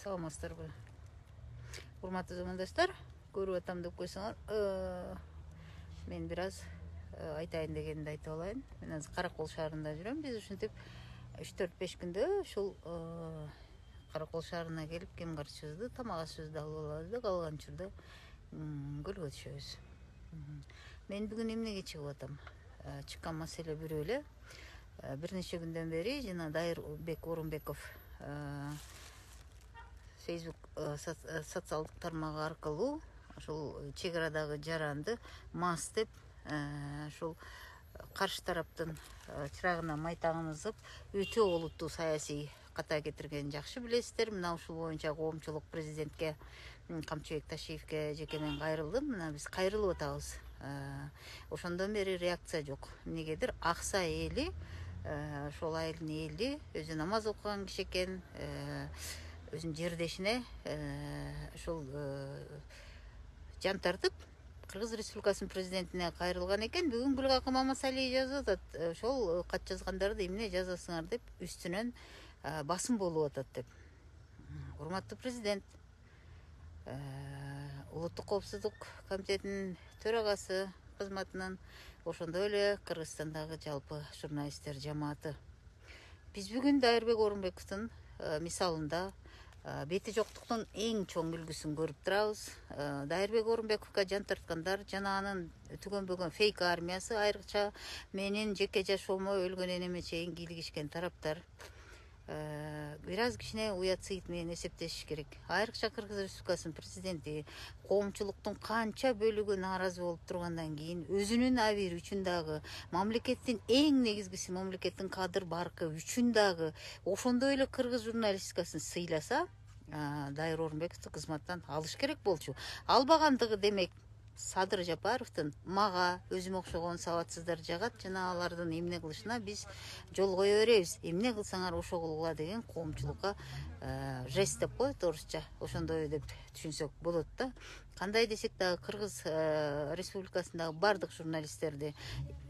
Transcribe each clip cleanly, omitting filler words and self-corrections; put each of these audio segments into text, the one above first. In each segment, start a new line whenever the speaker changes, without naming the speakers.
Саламатсыздарбы? Урматтуу замандаштар, көрүп атам деп койсоңор, мен бир аз айтайын дегенди айтып алайын. Мен азыр Каракол шаарында жүрөм. Биз ушинтип 3-4-5 күндө ушул Каракол шаарына келип, кем карчыбызды, тамак ашыбызды алып алабыз да, калган учурда көлгө түшөбүз. Мен бүгүн эмнеге чыгып атам? Чыккан маселе бирөө эле. Бир нече күндөн бери жана Дайырбек Орунбеков Facebook социалдык тармагы аркылуу ошол чек арадагы жаранды мас деп ошол каршы тараптын чырагына май тагынызып, өтө олуттуу саясий ката кетирген жакшы билесиздер. Мына ушул боюнча коомчулук президентке, Камчыбек Ташиевке жеке мен кайрылдым. Мына биз кайрылып атабыз. Ошондон бери реакция жок. Эмнегедир Акса эли, ошол айылдын эли өзү намаз окуган киши экен, өзүнүн жердешине ошол жан тартып Кыргыз Республикасынын президентине кайрылган экен. Бүгүн Гүлгакы Мамасалиев жазып атат. Ошол кат жазгандарды эмне жазасыңар деп үстүнөн басым болуп атат деп. Урматтуу президент, Улуттук коопсуздук комитетинин төрагасы кызматынан, ошондой эле Кыргызстандагы жалпы журналисттер жамааты. Биз бүгүн Дайырбек Орунбековдун мисалында бети жоктуктун эң чоң үлгүсүн көрүп турабыз. Дайырбек Орунбековго жан тарткандар жана анын түгөнбөгөн фейк армиясы, айрыкча менин жеке жашоомо өлгөн энеме чейин кийлигишкен тараптар бир аз кичине уят сыйыт менен эсептешиш керек. Айрыкча Кыргыз Республикасынын президенти коомчулуктун канча бөлүгү нааразы болуп тургандан кийин өзүнүн абийири үчүн дагы, мамлекеттин эң негизгиси мамлекеттин кадыр баркы үчүн дагы ошондой эле кыргыз журналистикасын сыйласа, Дайыр Орунбековду кызматтан алыш керек болчу. Албагандыгы демек Садыр Жапаровдун мага өзүм окшогон сабатсыздар жагат жана алардын эмне кылышына биз жол кое беребиз. Эмне кылсаңар ошо кылгыла деген коомчулукка жест деп коет орусча. Ошондой деп түшүнсөк болот да. Кандай десек дагы Кыргыз Республикасындагы бардык журналисттерди,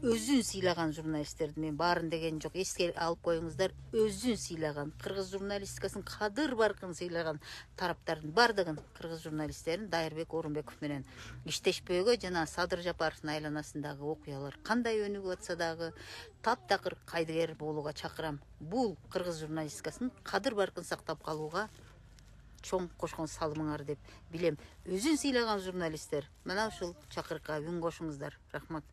өзүн сыйлаган журналисттерди, мен баарын деген жок, эске алып коюңуздар, өзүн сыйлаган, кыргыз журналистикасынын кадыр баркын сыйлаган тараптардын бардыгын, кыргыз журналисттерин Дайырбек Орунбеков менен иштешпөөгө жана Садыр Жапаровдун айланасындагы окуялар кандай өнүгүп атса дагы таптакыр кайдыгер болууга чакырам. Бул кыргыз журналистикасынын кадыр баркын сактап калууга чоң кошкон салымыңар деп билем. Өзүн сыйлаган журналисттер мына ушул чакырыкка үн кошуңуздар. Рахмат.